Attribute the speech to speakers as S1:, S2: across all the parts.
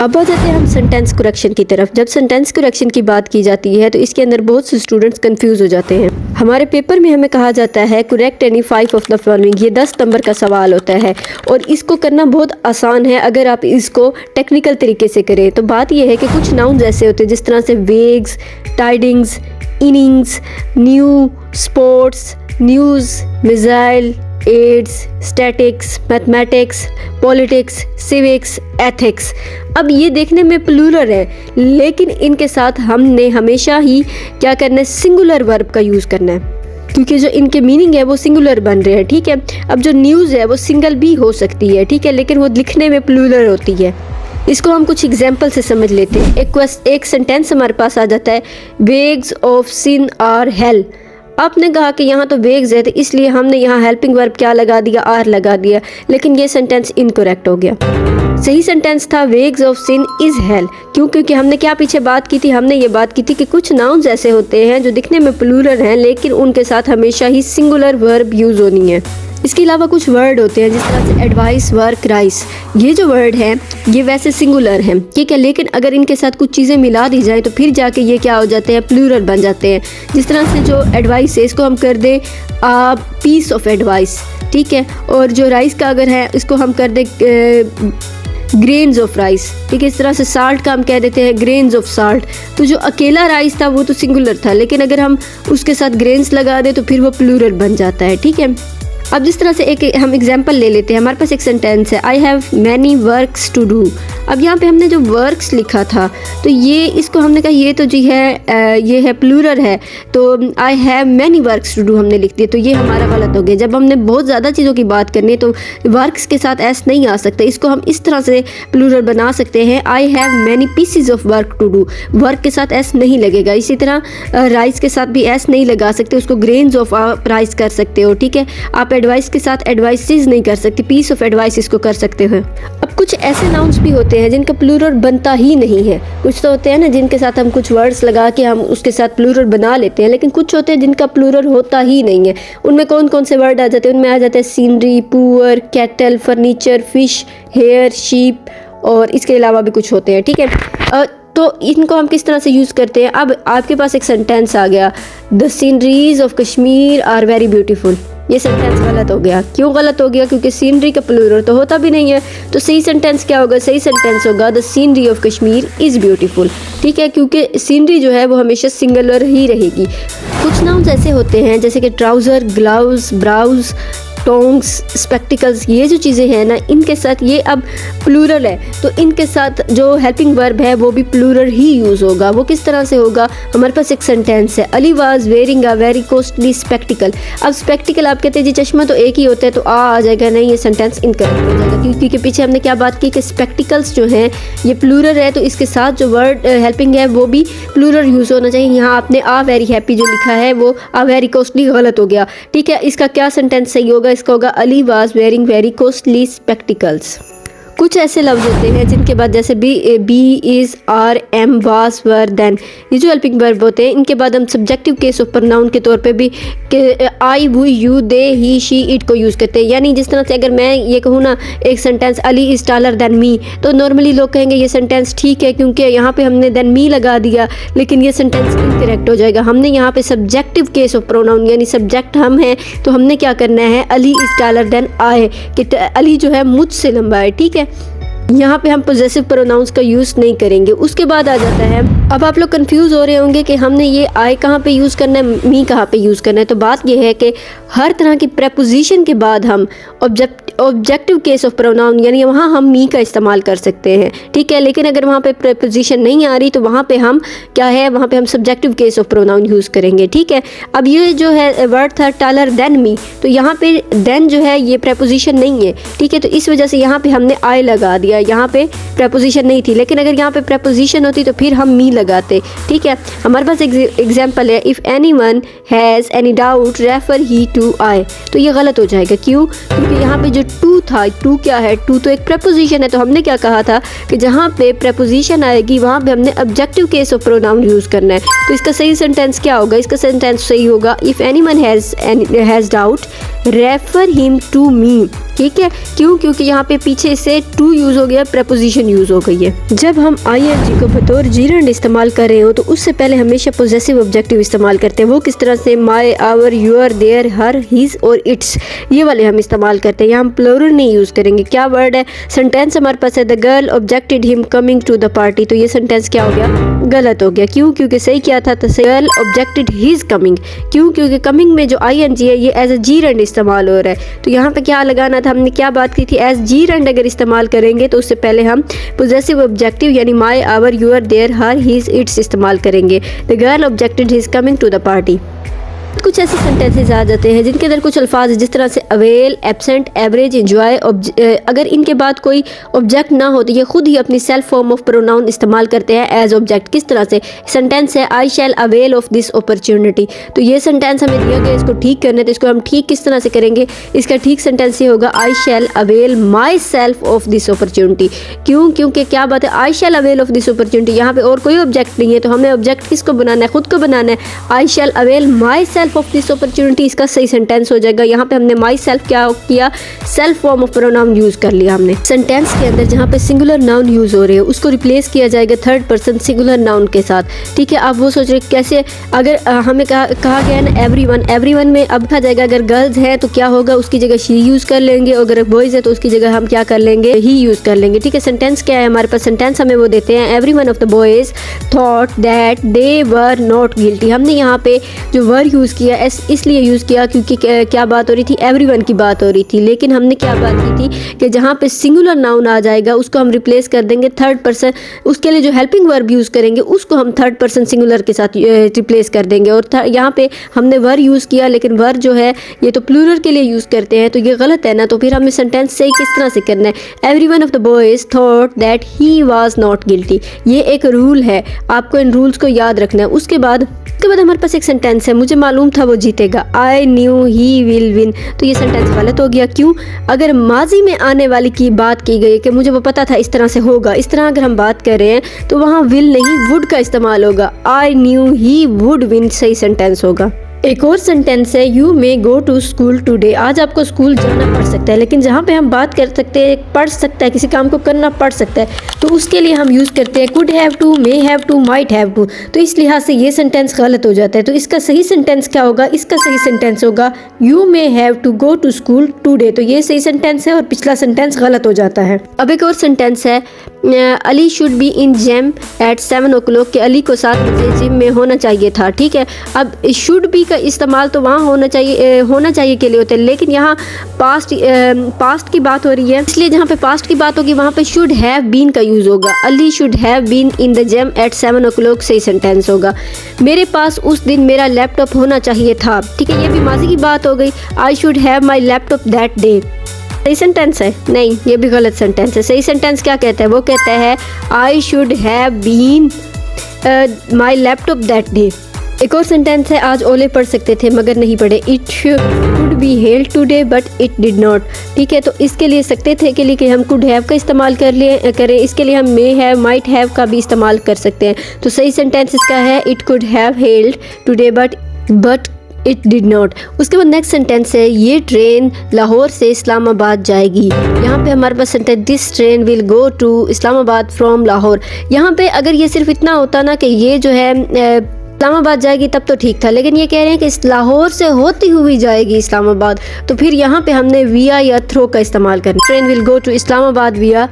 S1: अब आ जाते हैं हम सेंटेंस करेक्शन की तरफ। जब सेंटेंस करेक्शन की बात की जाती है तो इसके अंदर बहुत से स्टूडेंट्स कंफ्यूज हो जाते हैं। हमारे पेपर में हमें कहा जाता है correct any 5 of the following, ये 10 नंबर का सवाल होता है और इसको करना बहुत आसान है अगर आप इसको टेक्निकल तरीके से करें। तो बात यह है कि कुछ नाउन्स ऐसे होते हैं जिस तरह से wages, tidings, innings, new, sports, news, missile, AIDS, statics, mathematics, politics, civics, ethics. अब ये देखने में प्लूरल है लेकिन इनके साथ हमने हमेशा ही क्या करना है, सिंगुलर वर्ब का यूज़ करना है क्योंकि जो इनके मीनिंग है वो सिंगुलर बन रहे हैं। ठीक है, अब जो न्यूज़ है वो सिंगल भी हो सकती है, ठीक है, लेकिन वो लिखने में प्लूरल होती है। इसको हम कुछ एग्जाम्पल से समझ लेते हैं। एक सेंटेंस हमारे पास आ जाता है, वेग्स ऑफ सिन आर हेल। आपने कहा कि यहाँ तो वेग्स है तो इसलिए हमने यहाँ हेल्पिंग वर्ब क्या लगा दिया, आर लगा दिया, लेकिन ये सेंटेंस इनकरेक्ट हो गया। सही सेंटेंस था वेग्स ऑफ सिन इज हेल। क्यों? क्योंकि हमने क्या पीछे बात की थी, हमने ये बात की थी कि कुछ नाउन्स ऐसे होते हैं जो दिखने में प्लूरल हैं लेकिन उनके साथ हमेशा ही सिंगुलर वर्ब यूज़ होनी है। इसके अलावा कुछ वर्ड होते हैं जिस तरह से एडवाइस, वर्क, राइस। ये जो वर्ड हैं ये वैसे सिंगुलर हैं, ठीक है, लेकिन अगर इनके साथ कुछ चीज़ें मिला दी जाए तो फिर जाके ये क्या हो जाते हैं, प्लूरल बन जाते हैं। जिस तरह से जो एडवाइस है इसको हम कर दें पीस ऑफ एडवाइस, ठीक है, और जो राइस का अगर है इसको हम कर दें ग्रेन्स ऑफ राइस, ठीक है। इस तरह से साल्ट का हम कह देते हैं ग्रेन्स ऑफ साल्ट। तो जो अकेला राइस था वो तो सिंगुलर था लेकिन अगर हम उसके साथ ग्रेन्स लगा दें तो फिर वो प्लूरल बन जाता है, ठीक है। अब जिस तरह से एक हम एग्जांपल ले लेते हैं, हमारे पास एक सेंटेंस है, I have many works to do. अब यहाँ पे हमने जो वर्क्स लिखा था तो ये इसको हमने कहा ये तो जी है ये है प्लूरल है, तो I have many works to do हमने लिख दिया, तो ये हमारा गलत हो गया। जब हमने बहुत ज़्यादा चीज़ों की बात करनी है तो वर्क्स के साथ एस नहीं आ सकता, इसको हम इस तरह से प्लूरल बना सकते हैं, I have many pieces of work to do. Work के साथ एस नहीं लगेगा। इसी तरह राइस के साथ भी एस नहीं लगा सकते, उसको ग्रेन्स ऑफ राइस कर सकते हो, ठीक है। आप एडवाइस के साथ एडवाइसेस नहीं कर सकते, पीस ऑफ एडवाइस इसको कर सकते हो। अब कुछ ऐसे नाउन्स भी होते हैं जिनका प्लूरल बनता ही नहीं है। कुछ तो होते हैं ना जिनके साथ हम कुछ वर्ड्स लगा के हम उसके साथ प्लूरल बना लेते हैं, लेकिन कुछ होते हैं जिनका प्लूरल होता ही नहीं है। उनमें कौन कौन से वर्ड आ जाते हैं? उनमें आ जाते हैं scenery, poor, cattle, furniture, fish, hair, sheep और इसके अलावा भी कुछ होते हैं, ठीक है। तो इनको हम किस तरह से यूज़ करते हैं? अब आपके पास एक सेंटेंस आ गया, the sceneries of Kashmir are very beautiful. ये सेंटेंस गलत हो गया। क्यों गलत हो गया? क्योंकि सीनरी का प्लूरल तो होता भी नहीं है। तो सही सेंटेंस क्या होगा? सही सेंटेंस होगा the scenery of Kashmir is beautiful, ठीक है, क्योंकि सीनरी जो है वो हमेशा सिंगुलर ही रहेगी। कुछ नाउन्स ऐसे होते हैं जैसे कि trouser, gloves, brows, tongs, spectacles, ये जो चीज़ें हैं ना इनके साथ ये अब प्लूरल है तो इनके साथ जो हेल्पिंग वर्ब है वो भी प्लूरल ही यूज़ होगा। वो किस तरह से होगा? हमारे पास एक सेंटेंस है, Ali was wearing a very costly spectacled. अब स्पेक्टिकल आप कहते हैं जी चश्मा तो एक ही होता है, तो आ जाएगा नहीं, ये सेंटेंस इनकरेक्ट हो जाएगा क्योंकि पीछे हमने क्या बात की कि स्पेक्टिकल्स जो हैं ये प्लूरल है तो इसके साथ जो वर्ड हेल्पिंग है वो भी प्लूरल यूज़ होना चाहिए। यहाँ आपने आ वेरी हैप्पी जो लिखा है वो आ वेरी कॉस्टली गलत हो गया, ठीक है। इसका क्या सेंटेंस सही होगा? इसका होगा Ali was wearing very costly spectacles. कुछ ऐसे लफ्ज़ होते हैं जिनके बाद जैसे be is, are, am, was, were, then, ये जो हेल्पिंग वर्ब होते हैं इनके बाद हम सब्जेक्टिव केस ऑफ प्रोनाउन के तौर पे भी आई, वो, you, they, he, she, it को यूज़ करते हैं। यानी जिस तरह से अगर मैं ये कहूँ ना एक sentence Ali is taller than me, तो नॉर्मली लोग कहेंगे ये सेंटेंस ठीक है क्योंकि यहाँ पे हमने देन मी लगा दिया, लेकिन ये सेंटेंस इनकरेक्ट हो जाएगा। हमने यहाँ पे सब्जेक्टिव केस ऑफ प्रोनाउन यानी सब्जेक्ट हम हैं तो हमने क्या करना है, Ali is taller than I, कि अली जो है मुझसे लंबा है, ठीक है। यहाँ पे हम पोजेसिव प्रोनाउंस का यूज़ नहीं करेंगे। उसके बाद आ जाता है, अब आप लोग कंफ्यूज हो रहे होंगे कि हमने ये आई कहाँ पे यूज़ करना है, मी कहाँ पे यूज़ करना है। तो बात ये है कि हर तरह की प्रेपोजिशन के बाद हम ऑब्जेक्टिव केस ऑफ प्रोनाउन यानी वहाँ हम मी का इस्तेमाल कर सकते हैं, ठीक है। लेकिन अगर वहाँ पे प्रेपोजिशन नहीं आ रही तो वहाँ पे हम क्या है, वहाँ पे हम subjective case of pronoun use करेंगे, ठीक है। अब ये जो है वर्ड था टॉलर देन मी, तो यहाँ पे देन जो है ये प्रेपोजिशन नहीं है, ठीक है, तो इस वजह से यहाँ पे हमने आई लगा दिया। यहाँ पे प्रेपोजिशन नहीं थी, लेकिन अगर यहाँ पे प्रेपोजिशन होती तो फिर हम मी लगाते, ठीक है। हमारे पास एग्जांपल है, if anyone has any doubt refer he to I, तो ये गलत हो जाएगा। क्यों? क्योंकि यहाँ पे जो टू था, टू क्या है, टू तो एक प्रेपोजिशन है, तो हमने क्या कहा था कि जहाँ पे प्रेपोजिशन आएगी वहाँ पे हमने objective case of pronoun use करना है। तो इसका सही सेंटेंस क्या होगा? इसका सेंटेंस सही होगा, if anyone has doubt refer him to me, ठीक है, क्यों? क्योंकि यहाँ पे पीछे से टू यूज़ हो गया, प्रपोजिशन यूज़ हो गई है। जब हम ING को बतौर जीरंड इस्तेमाल कर रहे हो तो उससे पहले हमेशा पोजेसिव ऑब्जेक्टिव इस्तेमाल करते हैं। वो किस तरह से? My, our, your, their, her, his और इट्स, ये वाले हम इस्तेमाल करते हैं। यहाँ हम प्लूरल नहीं यूज़ करेंगे। क्या वर्ड है? सेंटेंस हमारे पास है the girl objected him coming to the party. तो ये सेंटेंस क्या हो गया? गलत हो गया। क्यों? क्योंकि सही क्या था? The girl objected his coming. क्यों? क्योंकि कमिंग में जो ING है ये एज अ जीरंड इस्तेमाल हो रहा है। तो यहाँ पे क्या लगाना था? हमने क्या बात की थी? एज जीरंड अगर इस्तेमाल करेंगे तो उससे पहले हम पोजेसिव ऑब्जेक्टिव यानी my, our, your, their, her, his, its इस्तेमाल करेंगे। The girl objected his coming to the party. कुछ ऐसे सेंटेंसेस आ जाते हैं जिनके अंदर कुछ अल्फाज है जिस तरह से अवेल, एब्सेंट, एवरेज, एंजॉय। अगर इनके बाद कोई ऑब्जेक्ट ना हो तो ये खुद ही अपनी सेल्फ फॉर्म ऑफ प्रोनाउन इस्तेमाल करते हैं एज ऑब्जेक्ट। किस तरह से? सेंटेंस है I shall avail of this opportunity. तो ये सेंटेंस हमें दिया गया, इसको ठीक करना है। तो इसको हम ठीक किस तरह से करेंगे? इसका ठीक सेंटेंस ये होगा I shall avail myself of this opportunity. क्यों? क्योंकि क्या बात है? I shall avail of this opportunity, यहाँ पे और कोई ऑब्जेक्ट नहीं है तो हमें ऑब्जेक्ट किसको बनाना है? खुद को बनाना है। I shall avail myself of this opportunity इसका सही सेंटेंस हो जाएगा। यहाँ पे हमने माई सेल्फ क्या किया? Self form of pronoun use कर लिया हमने। सेंटेंस के अंदर जहाँ पे सिंगुलर नाउन यूज हो रहे हैं उसको रिप्लेस किया जाएगा थर्ड पर्सन सिंगुलर नाउन के साथ। ठीक है, आप वो सोच रहे कैसे? अगर हमें कहा गया ना एवरीवन में अब कहा जाएगा अगर गर्ल्स है तो क्या होगा? उसकी जगह शी यूज कर लेंगे, और अगर बॉयज है तो उसकी जगह हम क्या कर लेंगे? ही यूज कर लेंगे। ठीक है, सेंटेंस क्या है हमारे पास? सेंटेंस हमें वो देते हैं everyone of the boys thought that they were not guilty. हमने यहाँ पे जो वर यूज किया इसलिए यूज़ किया क्योंकि क्या बात हो रही थी? एवरीवन की बात हो रही थी। लेकिन हमने क्या बात की थी कि जहाँ पे सिंगुलर नाउन आ जाएगा उसको हम रिप्लेस कर देंगे थर्ड पर्सन। उसके लिए जो हेल्पिंग वर्ब यूज़ करेंगे उसको हम थर्ड पर्सन सिंगुलर के साथ रिप्लेस कर देंगे। और यहाँ पे हमने वर यूज़ किया लेकिन वर जो है ये तो प्लूरल के लिए यूज़ करते हैं, तो ये गलत है ना। तो फिर हमें सेंटेंस सही किस तरह से करना है? Everyone of the boys thought that he was not guilty. ये एक रूल है, आपको इन रूल्स को याद रखना है। उसके बाद हमारे पास एक सेंटेंस है मुझे मालूम था वो जीतेगा। आई न्यू ही विल विन। तो ये सेंटेंस गलत हो गया। क्यों? अगर माजी में आने वाली की बात की गई कि मुझे वो पता था इस तरह से होगा, इस तरह अगर हम बात कर रहे हैं तो वहाँ विल नहीं वुड का इस्तेमाल होगा। I knew he would win सही सेंटेंस होगा। एक और सेंटेंस है you may go to school today. आज आपको स्कूल जाना पड़ सकता है, लेकिन जहाँ पे हम बात कर सकते हैं पढ़ सकता है, किसी काम को करना पड़ सकता है, तो उसके लिए हम यूज़ करते हैं could have to, may have to, might have to. तो इस लिहाज से ये सेंटेंस गलत हो जाता है। तो इसका सही सेंटेंस क्या होगा? इसका सही सेंटेंस होगा you may have to go to school today. तो ये सही सेंटेंस है और पिछला सेंटेंस गलत हो जाता है। अब एक और सेंटेंस है Ali should be in gym at 7 o'clock कि अली को 7 बजे जिम में होना चाहिए था। ठीक है, अब शुड बी का इस्तेमाल तो वहाँ होना चाहिए के लिए होता है, लेकिन यहाँ पास्ट की बात हो रही है, इसलिए जहाँ पे पास्ट की बात होगी वहाँ पे शुड हैव बीन का यूज़ होगा। Ali should have been in the gym at 7 o'clock सही सेंटेंस होगा। मेरे पास उस दिन मेरा लैपटॉप होना चाहिए था। ठीक है, ये भी माजी की बात हो गई। आई should have my laptop that day सही सेंटेंस है? नहीं, ये भी गलत सेंटेंस है। सही सेंटेंस क्या कहता है? वो कहता है I should have been my laptop that day. एक और सेंटेंस है आज ओले पढ़ सकते थे मगर नहीं पढ़े। It should be held today but it did not. ठीक है, तो इसके लिए सकते थे के लिए कि हम कुड हैव का इस्तेमाल करें, इसके लिए हम मे हैव, माइट हैव का भी इस्तेमाल कर सकते हैं। तो सही सेंटेंस इसका है it could have held today but it did not. उसके बाद नेक्स्ट सेंटेंस है ये ट्रेन लाहौर से इस्लामाबाद जाएगी। यहाँ पे हमारे पास sentence this train will go to Islamabad from Lahore. यहाँ पे अगर ये सिर्फ इतना होता ना कि ये जो है इस्लामाबाद जाएगी तब तो ठीक था, लेकिन ये कह रहे हैं कि इस लाहौर से होती हुई जाएगी इस्लामाबाद, तो फिर यहाँ पे हमने विया या थ्रो का इस्तेमाल करना। Train will go to Islamabad via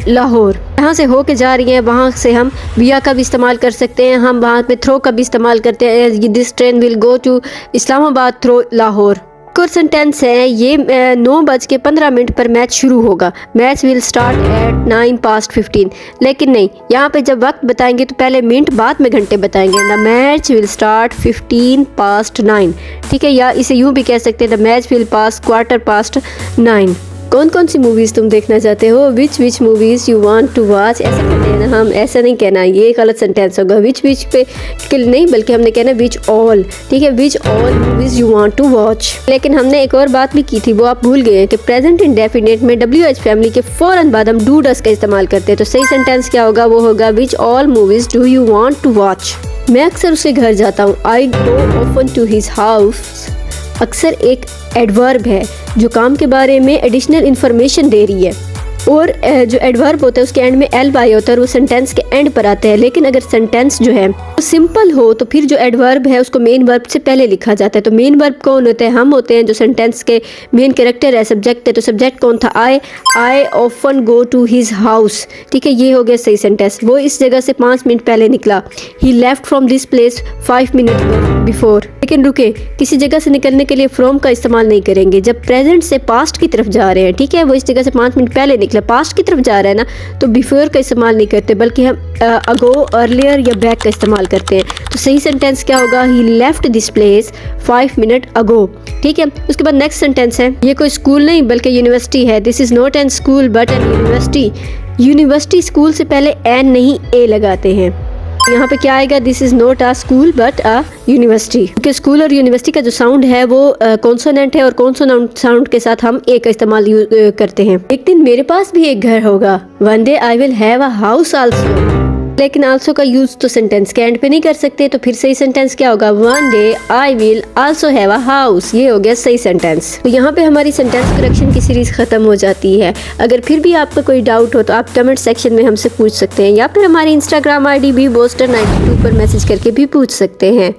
S1: Lahore. यहाँ से होके जा रही हैं, वहाँ से हम विया का भी इस्तेमाल कर सकते हैं, हम वहाँ पे थ्रो का भी इस्तेमाल करते हैं। This train will go to Islamabad through Lahore. एक और सेंटेंस है ये 9:15 पर मैच शुरू होगा। Match will start at 9:15। लेकिन नहीं, यहाँ पे जब वक्त बताएंगे तो पहले मिनट बाद में घंटे बताएंगे। The match will start 9:15। ठीक है, या इसे यूँ भी कह सकते हैं द मैच विल पास 9:15। कौन कौन सी मूवीज़ तुम देखना चाहते हो? Which movies you want to watch. ऐसा कहते हैं ना हम, ऐसा नहीं कहना, ये गलत सेंटेंस होगा। विच पे नहीं, बल्कि हमने कहना विच ऑल। ठीक है, which all movies you want to watch. लेकिन हमने एक और बात भी की थी, वो आप भूल गए हैं कि प्रेजेंट इंडेफिनिट में WH फैमिली के फ़ौरन बाद हम डू डस का इस्तेमाल करते हैं। तो सही सेंटेंस क्या होगा? वो होगा which all movies do you want to watch. मैं अक्सर उसके घर जाता हूँ। I go often to his house अक्सर एक एडवर्ब है जो काम के बारे में एडिशनल इंफॉर्मेशन दे रही है, और जो एडवर्ब होता है उसके एंड में एल वाई होता है और वो सेंटेंस के एंड पर आता है। लेकिन अगर सेंटेंस जो है वो सिंपल हो तो फिर जो एडवर्ब है उसको मेन वर्ब से पहले लिखा जाता है। तो मेन वर्ब कौन होते हैं? हम होते हैं। जो सेंटेंस के मेन कैरेक्टर है सब्जेक्ट है, तो सब्जेक्ट कौन था? I often go to his house. ठीक है, ये हो गया सही सेंटेंस। वो इस जगह से 5 मिनट पहले निकला। He left from this place 5 minute before. लेकिन रुके, किसी जगह से निकलने के लिए फ्रॉम का इस्तेमाल नहीं करेंगे। जब प्रेजेंट से पास्ट की तरफ जा रहे हैं, ठीक है, वो इस जगह से 5 मिनट पहले निकला, पास्ट की तरफ जा रहा है ना, तो बिफोर का इस्तेमाल नहीं करते, बल्कि हम अगो, अर्लियर या बैक का इस्तेमाल करते हैं। तो सही सेंटेंस क्या होगा? He left this place 5 minute ago. ठीक है, उसके बाद नेक्स्ट सेंटेंस है, ये कोई स्कूल नहीं बल्कि यूनिवर्सिटी है। This is not an school but an university. University school से पहले एन नहीं ए लगाते हैं। यहाँ पे क्या आएगा? This is not a school but a university. क्योंकि स्कूल और यूनिवर्सिटी का जो साउंड है वो कॉन्सोनेंट है, और कॉन्सोनेंट साउंड के साथ हम ए का इस्तेमाल करते हैं। एक दिन मेरे पास भी एक घर होगा। One day I will have a house also. लेकिन आल्सो का यूज तो सेंटेंस के एंड पे नहीं कर सकते, तो फिर सही सेंटेंस क्या होगा? One day I will also have a house. ये हो गया सही सेंटेंस। तो यहाँ पे हमारी सेंटेंस करेक्शन की सीरीज खत्म हो जाती है। अगर फिर भी आपका कोई डाउट हो तो आप कमेंट सेक्शन में हमसे पूछ सकते हैं, या फिर हमारी इंस्टाग्राम ID BBoaster92 पर मैसेज करके भी पूछ सकते हैं।